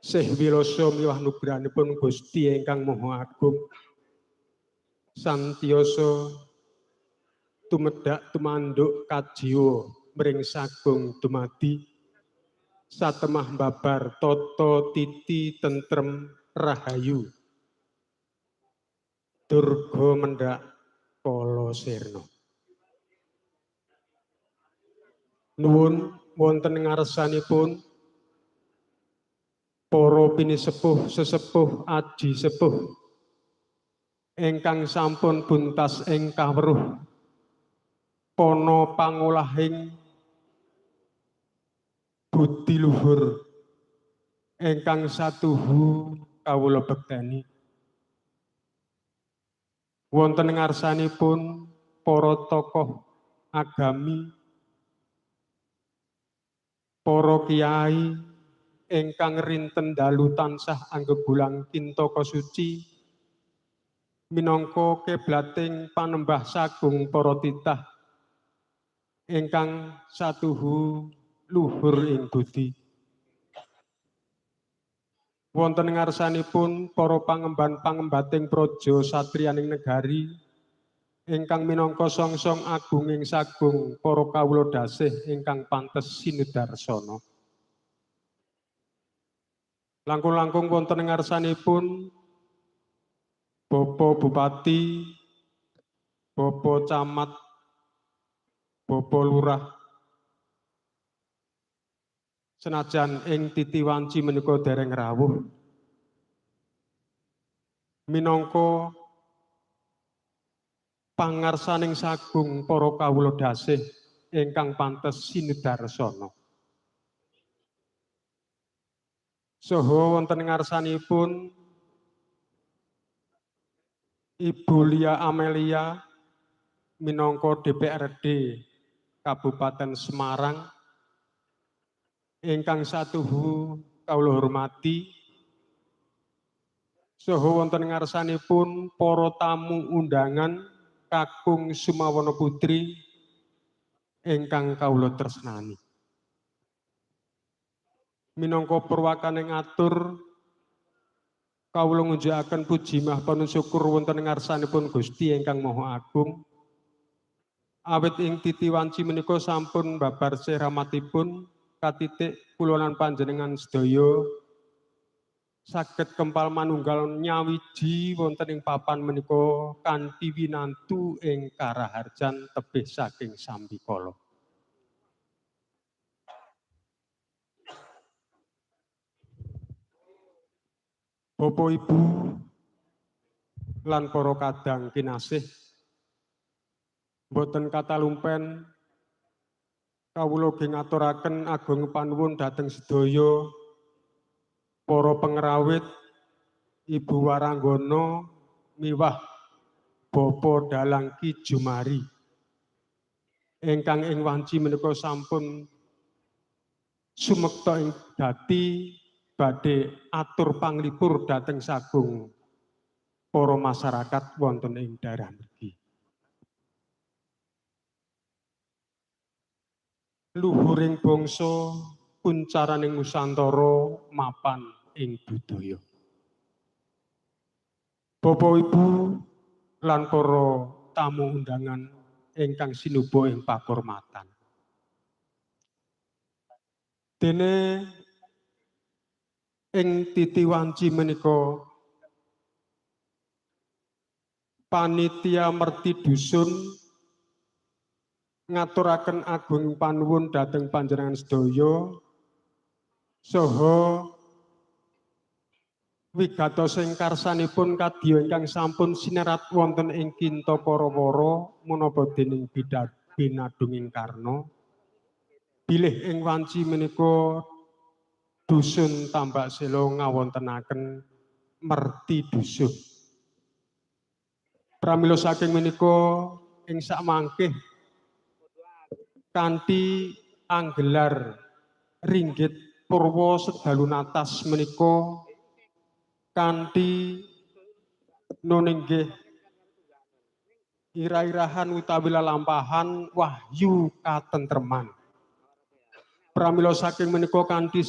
Sih wiloso miwah nubranipun Gusti ingkang Maha Agung santioso tumedhak tumanduk kajiwa mring sagung dumadi satemah babar tata titi tentrem rahayu durga mendhak kala sirna. Nuwun wonten ngarsanipun para pinisepuh sesepuh aji sepuh ingkang sampun buntas ing kaweruh pana pangolahing budi luhur ingkang satuhu kawula bekteni. Wonten ngarsanipun para tokoh agami, para kiai ingkang rinten dalu tansah anggegulang kintaka suci minangka keblating panembah sagung para titah ingkang satuhu luhur ing budi. Wonten ngarsanipun para pangemban-pangembating praja satriyaning negari ingkang minangka songsong agunging sagung para kawula dasih ingkang pantes sinudarsana. Langkung-langkung wonten ngarsanipun Bapak Bupati, Bapak Camat, Bapak Lurah, senajan ing titi wanci menika dereng rawuh, minangka pangarsaning sagung para kawula dasih ingkang pantes sinudarsana. Saha wonten ngarsanipun Ibu Lia Amelia minangka DPRD Kabupaten Semarang ingkang satuhu kawula hormati. Saha wonten ngarsanipun para tamu undangan kakung Sumawana Putri ingkang kawula tresnani. Minangka purwakaning atur kawula ngunjukaken puji mah panusyukur wonten ngarsanipun Gusti ingkang Maha Agung. Awit ing titi wanci menika sampun babar seramatipun katitik kula lan panjenengan sedaya saged kempal manunggal nyawiji wonten ing papan menika kanthi winantu ing karaharjan tebih saking sambikala. Bapak Ibu lan para kadang kinasih, boten katalumpen kawula ugi ngaturaken agung panuwun dhateng sedaya para pengrawit, Ibu Waranggana miwah Bapak Dalang Ki Jumari ingkang ing wanci menika sampun sumekta ing dadi badhe atur panglipur dhateng sagung para masyarakat wonten ing daerah mriki. Luhuring bangsa puncaraning nusantara mapan ing budaya. Bapak Ibu lan para tamu undangan ingkang sinuba ing pakurmatan. Dene ing titi wanci menika panitia merti dusun ngaturaken agung panuwun dhateng panjenengan sedaya saha wigatosing karsanipun kadya ingkang sampun sinerat wonten ing kinta para-para menapa dening binadunging karna bilih ing wanci menika dusun Tambak Selo ngawontenaken merti dusun. Pramila saking menika ing sakmangkih kanthi anggelar ringgit purwa sedalu natas menika kanthi nuninggih ira-irahan utawi lalampahan wahyu katentreman. Pramila saking menika kanthi